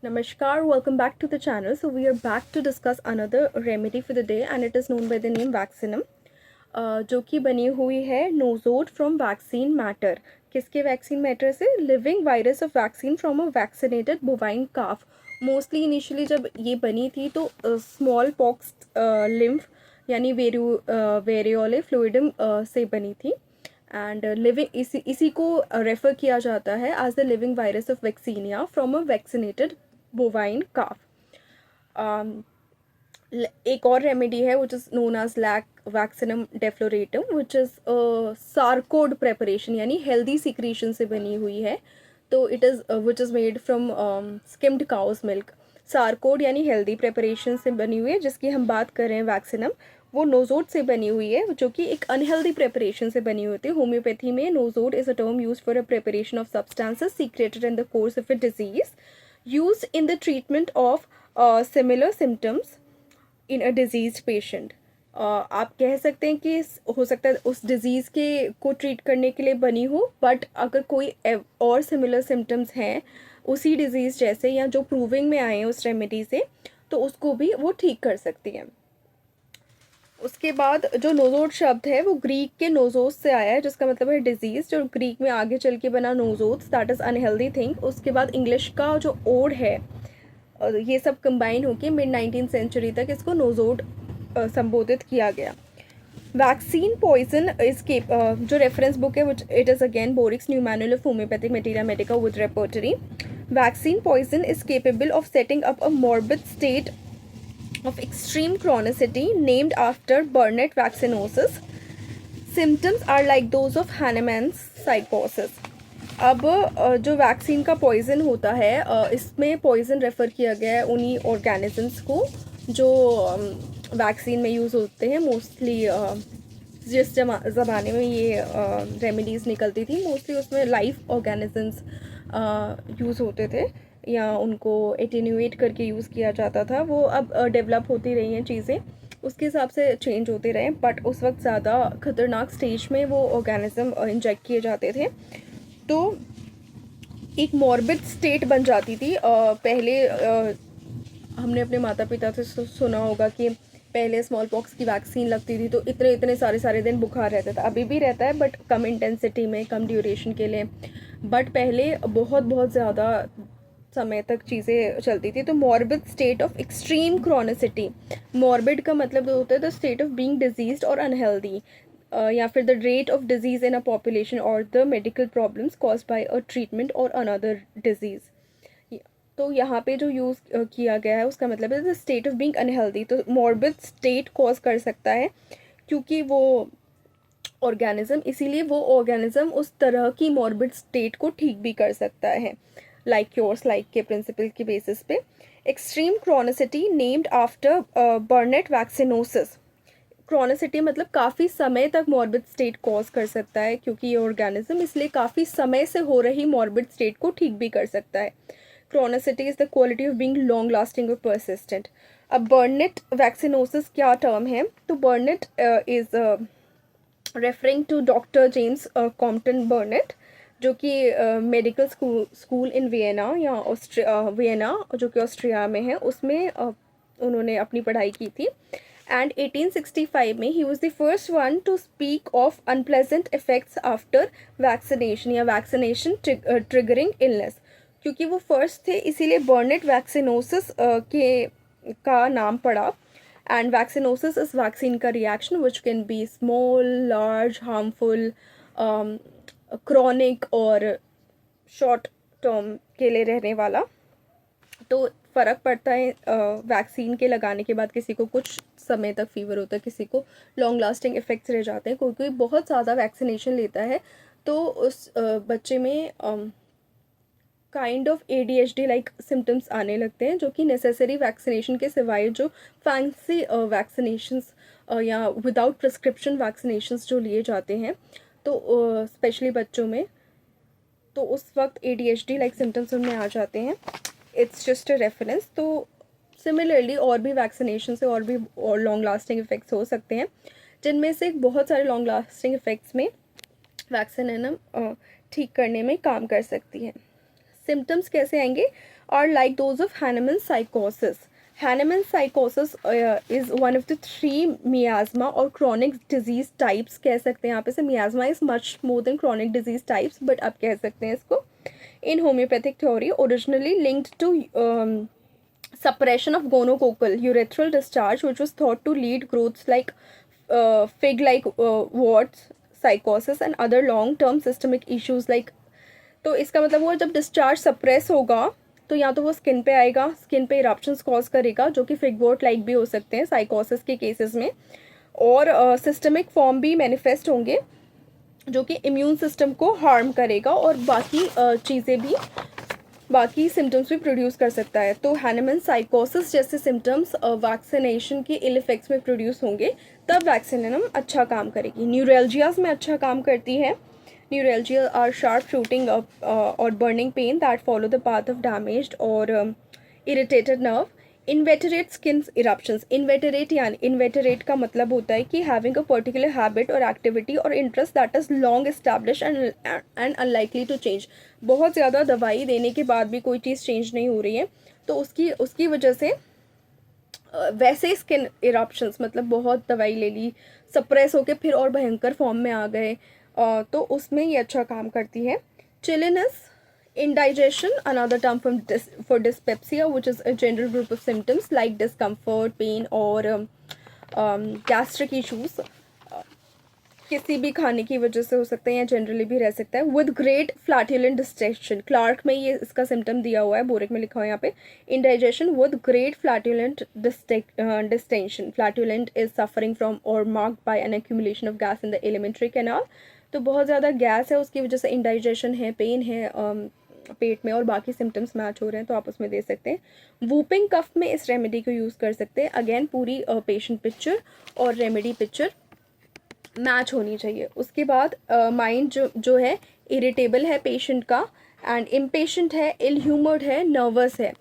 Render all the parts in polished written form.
Namaskar, welcome back to the channel. So we are back to discuss another remedy for the day and it is known by the name Vaccinum, जो कि बनी हुई है nosode from vaccine matter. किसके vaccine matter से? Living virus of vaccine from a vaccinated bovine calf. Mostly initially जब ये बनी थी तो स्मॉल पॉक्स लिम्फ यानी वेरियोले फ्लूइडम से बनी थी. एंड लिविंग इसी को रेफ़र किया जाता है as the living virus of vaccinia from a vaccinated bovine calf. एक और रेमेडी है which is known as lac vaccinum defloratum which is sarcode preparation यानी हेल्दी सिक्रीशन से बनी हुई है. तो it is which is made from skimmed cow's milk. Sarcode यानी हेल्दी प्रेपरेशन से बनी हुई है. जिसकी हम बात कर रहे हैं वैक्सीनम, वो नोजोड से बनी हुई है जो कि एक अनहेल्दी प्रेपरेशन से बनी हुई है. होम्योपैथी में nosode is a term use for a preparation of substances secreted in the course of a disease use in the treatment of similar symptoms in a disease patient. आप कह सकते हैं कि हो सकता है उस डिज़ीज़ के को ट्रीट करने के लिए बनी हो, बट अगर कोई और सिमिलर सिम्टम्स हैं उसी डिज़ीज़ जैसे या जो प्रूविंग में आए हैं उस रेमेडी से, तो उसको भी वो ठीक कर सकती हैं. उसके बाद जो नोजोड शब्द है वो ग्रीक के नोजोस से आया है जिसका मतलब है डिजीज़. जो ग्रीक में आगे चल के बना नोजोड्स, दैट इज़ अनहेल्दी थिंग. उसके बाद इंग्लिश का जो ओड है, ये सब कंबाइन होकर मिड 19th सेंचुरी तक इसको नोजोड संबोधित किया गया. वैक्सीन पॉइजन इज जो रेफरेंस बुक है which it is again Boericke's new manual of homeopathic materia medica with repertory. Vaccine poison is capable of setting up a morbid state of extreme chronicity named after Burnet vaccinosis. Symptoms are like those of Hahnemann's psychosis. अब जो vaccine का poison होता है, इसमें poison refer किया गया है उन्हीं ऑर्गेनिजम्स को जो वैक्सीन में यूज़ होते हैं. मोस्टली जिस ज़माने में ये रेमेडीज़ निकलती थी मोस्टली उसमें लाइव ऑर्गेनिजम्स यूज़ होते थे या उनको एटेन्यूएट करके यूज़ किया जाता था. वो अब डेवलप होती रही हैं चीज़ें, उसके हिसाब से चेंज होते रहे. बट उस वक्त ज़्यादा ख़तरनाक स्टेज में वो ऑर्गेनिज़म इंजेक्ट किए जाते थे तो एक मॉर्बिड स्टेट बन जाती थी. पहले हमने अपने माता पिता से सुना होगा कि पहले स्मॉल पॉक्स की वैक्सीन लगती थी तो इतने इतने सारे दिन बुखार रहता था. अभी भी रहता है बट कम इंटेंसिटी में, कम ड्यूरेशन के लिए. बट पहले बहुत ज़्यादा समय तक चीज़ें चलती थी. तो morbid state of extreme chronicity, morbid का मतलब होता है the state of being diseased और अनहेल्दी, या फिर the rate of disease in a population और the medical problems caused by a treatment और अनदर डिजीज़. तो यहाँ पे जो यूज़ किया गया है उसका मतलब है the state of being unhealthy. तो मॉर्बिड स्टेट कॉज कर सकता है क्योंकि वो ऑर्गेनिज़म, इसीलिए वो ऑर्गेनिज़म उस तरह की मॉर्बिड स्टेट को ठीक भी कर सकता है, लाइक क्योर्स लाइक के प्रिंसिपल की बेसिस पे. Extreme chronicity named after Burnett vaccinosis. Chronicity मतलब काफ़ी समय तक मॉर्बिड स्टेट कॉज कर सकता है क्योंकि ये ऑर्गेनिज्म, इसलिए काफ़ी समय से हो रही मॉर्बिड स्टेट को ठीक भी कर सकता है. Chronicity is the quality of being long lasting और परसिस्टेंट. अब बर्नेट वैक्सीनोसिस क्या टर्म है? तो Burnett is referring to doctor James Compton Burnett जो कि मेडिकल स्कूल इन वियना या वियना जो कि ऑस्ट्रिया में है उसमें उन्होंने अपनी पढ़ाई की थी. एंड 1865 में he was the first one two speak of unpleasant effects after vaccination या वैक्सीनेशन ट्रिगरिंग इलनेस. क्योंकि वो फर्स्ट थे इसीलिए बर्नेट वैक्सीनोसिस के का नाम पड़ा. एंड वैक्सीनोसिस इस वैक्सीन का reaction which can be small, large, harmful, chronic और शॉर्ट टर्म के लिए रहने वाला. तो फ़र्क पड़ता है वैक्सीन के लगाने के बाद. किसी को कुछ समय तक फीवर होता है, किसी को लॉन्ग लास्टिंग इफ़ेक्ट्स रह जाते हैं. कोई कोई बहुत ज़्यादा वैक्सीनेशन लेता है तो उस बच्चे में kind of ADHD like symptoms आने लगते हैं जो कि नेसेसरी वैक्सीनेशन के सिवाय जो फैंसी वैक्सीनेशंस या विदाउट प्रिस्क्रिप्शन वैक्सीनेशंस जो लिए जाते हैं तो स्पेशली बच्चों में, तो उस वक्त ADHD लाइक सिम्टम्स उनमें आ जाते हैं. It's just a reference. तो सिमिलरली और भी वैक्सीनेशन से और भी और लॉन्ग लास्टिंग इफ़ेक्ट्स हो सकते हैं जिनमें से बहुत सारे लॉन्ग लास्टिंग इफ़ेक्ट्स में वैक्सीन ठीक करने में काम कर सकती है. सिम्टम्स कैसे आएंगे? are like those of Hahnemann psychosis. Hahnemann psychosis is one of the three miasma or chronic disease types कह सकते हैं यहाँ पे से. miasma is much more than chronic disease types, but आप कह सकते हैं इसको. In homeopathic theory, originally linked to suppression of gonococcal urethral discharge, which was thought to lead growths like fig-like warts, psychosis, and other long-term systemic issues like. तो इसका मतलब वो जब डिस्चार्ज सप्रेस होगा तो या तो वो स्किन पे आएगा, स्किन पे इरप्शंस कॉज करेगा जो कि फिगवॉट लाइक भी हो सकते हैं साइकोसिस के केसेस में, और सिस्टमिक फॉर्म भी मैनिफेस्ट होंगे जो कि इम्यून सिस्टम को हार्म करेगा और बाकी चीज़ें भी, बाकी सिम्टम्स भी प्रोड्यूस कर सकता है. तो हैनेमन साइकोसिस जैसे सिम्टम्स वैक्सीनेशन के इल इफेक्ट्स में प्रोड्यूस होंगे तब वैक्सीनम अच्छा काम करेगी. न्यूरल्जियाज में अच्छा काम करती है. Neuralgia are sharp shooting up or burning pain that follow the path of damaged or irritated nerve. Inveterate skin eruptions. Inveterate यानी inveterate का मतलब होता है कि having a particular habit or activity or interest that is long established and unlikely to change. बहुत ज़्यादा दवाई देने के बाद भी कोई चीज़ चेंज नहीं हो रही है तो उसकी वजह से वैसे स्किन इरप्शंस, मतलब बहुत दवाई ले ली, सप्रेस होके फिर और भयंकर फॉर्म में आ गए, तो उसमें ये अच्छा काम करती है. चिलिनस, indigestion, another term for dyspepsia, which is a general group of symptoms like discomfort, pain or gastric issues. किसी भी खाने की वजह से हो सकता है या जनरली भी रह सकता है. With great flatulent distension, Clarke में ये इसका सिम्टम दिया हुआ है, बोरिक में लिखा हुआ है यहाँ पे. Indigestion with great flatulent distension. Flatulent is suffering from और marked by an accumulation of gas in the alimentary canal. तो बहुत ज़्यादा गैस है, उसकी वजह से इंडाइजेशन है, पेन है पेट में और बाकी सिम्टम्स मैच हो रहे हैं तो आप उसमें दे सकते हैं. वूपिंग कफ में इस रेमेडी को यूज़ कर सकते हैं. अगेन पूरी पेशेंट पिक्चर और रेमेडी पिक्चर मैच होनी चाहिए. उसके बाद माइंड जो है इरिटेबल है पेशेंट का, एंड इम्पेशेंट है, इल ह्यूमर्ड है, नर्वस है.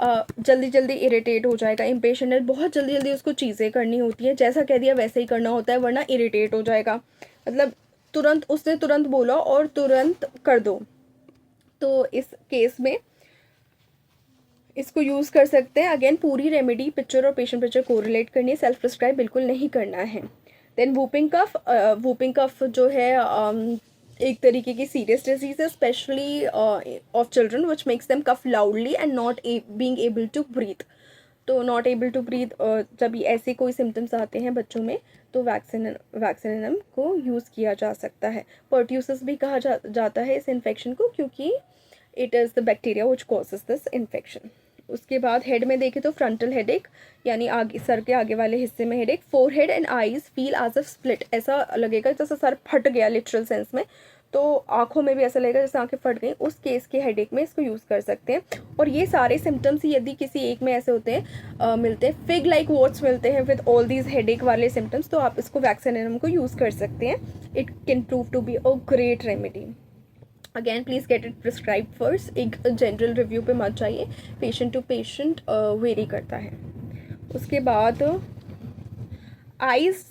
जल्दी जल्दी इरिटेट हो जाएगा. इम्पेशेंट है, बहुत जल्दी जल्दी उसको चीज़ें करनी होती है, जैसा कह दिया वैसे ही करना होता है वरना इरिटेट हो जाएगा. मतलब तुरंत उसने तुरंत बोला और तुरंत कर दो. तो इस केस में इसको यूज़ कर सकते हैं. अगेन पूरी रेमेडी पिक्चर और पेशेंट पिक्चर कोरिलेट करनी है, सेल्फ प्रिस्क्राइब बिल्कुल नहीं करना है. Then whooping cough. Whooping cough जो है एक तरीके की सीरियस डिजीज है, specially of children, which makes them cough loudly and not being able to breathe. तो नॉट एबल टू ब्रीथ जब ऐसे कोई सिम्टम्स आते हैं बच्चों में तो वैक्सीनम को यूज़ किया जा सकता है. पर्ट्यूसिस भी कहा जाता है इस इन्फेक्शन को क्योंकि it is the bacteria which causes this infection. उसके बाद हेड में देखें तो फ्रंटल हेडेक यानी आगे सर के आगे वाले हिस्से में headache. Forehead and eyes feel as a split. ऐसा लगेगा जैसे सर फट गया लिटरल सेंस में, तो आँखों में भी ऐसा लगेगा जैसे आँखें फट गई. उस केस के हेडेक में इसको यूज़ कर सकते हैं. और ये सारे सिम्टम्स यदि किसी एक में ऐसे होते हैं मिलते हैं, फिग लाइक वॉट्स मिलते हैं विद ऑल दीज हेडेक वाले सिम्टम्स, तो आप इसको वैक्सीनम को यूज़ कर सकते हैं. It can prove to be a great remedy. Again please get it prescribe first. एक जनरल रिव्यू पे मत जाइए, पेशेंट टू पेशेंट वेरी करता है. उसके बाद आइज़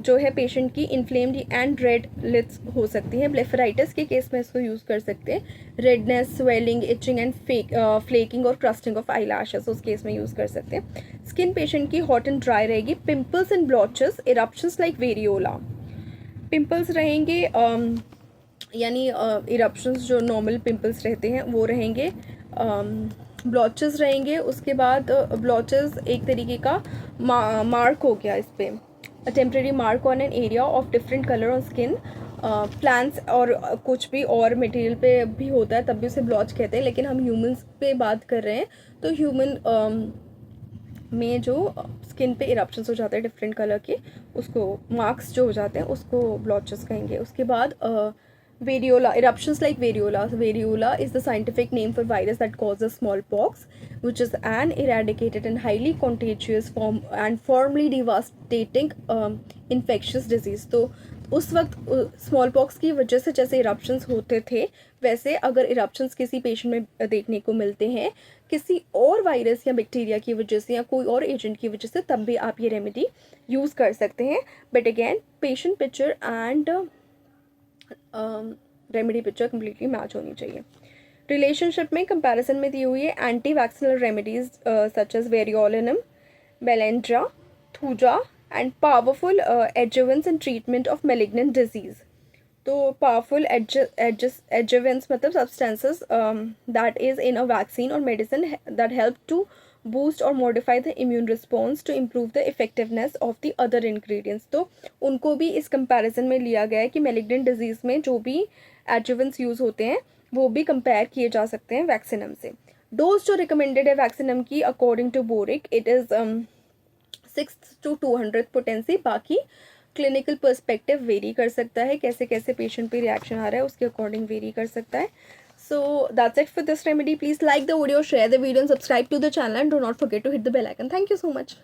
जो है पेशेंट की इन्फ्लेम्ड एंड रेड लिड्स हो सकती हैं. ब्लेफराइटिस के केस में इसको यूज़ कर सकते हैं. Redness, swelling, etching and flaking और क्रस्टिंग ऑफ आई लैशेस उस केस में यूज़ कर सकते हैं. स्किन पेशेंट की हॉट एंड ड्राई रहेगी. Pimples and blotches, eruptions like variola. Pimples रहेंगे यानी इरप्शंस जो नॉर्मल पिंपल्स रहते हैं वो रहेंगे. ब्लॉचेस रहेंगे. उसके बाद ब्लॉचेस एक तरीके का मार्क हो गया इस पर, temporary mark on an area of different colour on skin. Plants और कुछ भी और मटेरियल पे भी होता है तब भी उसे ब्लॉच कहते हैं, लेकिन हम ह्यूमंस पे बात कर रहे हैं तो ह्यूमन में जो स्किन पे इरप्शंस हो जाते हैं डिफरेंट कलर के, उसको मार्क्स जो हो जाते हैं उसको ब्लॉचेस कहेंगे. उसके बाद variola, eruptions like variola. Variola is the scientific name for virus that causes smallpox, which is an eradicated and highly contagious form and formerly devastating infectious disease. तो उस वक्त स्मॉल पॉक्स की वजह से जैसे इरप्शंस होते थे वैसे अगर इरप्शंस किसी पेशेंट में देखने को मिलते हैं किसी और वायरस या बैक्टीरिया की वजह से या कोई और एजेंट की वजह से, तब भी आप ये रेमेडी यूज़ कर सकते हैं. But again patient picture and remedy picture completely match होनी चाहिए. रिलेशनशिप में कंपैरिजन में दी हुई है anti vaccinal remedies such as variolinum, बेलेंड्रा, thuja and powerful adjuvants in treatment of malignant disease. तो पावरफुल एडजुवेंट्स मतलब substances that is in a vaccine और medicine that help to boost और modify the immune response to improve the effectiveness of the other ingredients. तो उनको भी इस comparison में लिया गया है कि मेलिग्नेंट डिजीज़ में जो भी एडजुवेंट्स यूज़ होते हैं वो भी कंपेयर किए जा सकते हैं वैक्सीनम से. डोज जो रिकमेंडेड है वैक्सीनम की according to Boericke it is 6 to 200 potency. बाकी क्लिनिकल पर्सपेक्टिव वेरी कर सकता है, कैसे कैसे पेशेंट पे रिएक्शन आ रहा है उसके अकॉर्डिंग वेरी कर सकता है. So that's it for this remedy. Please like the video, share the video and subscribe to the channel and do not forget to hit the bell icon. Thank you so much.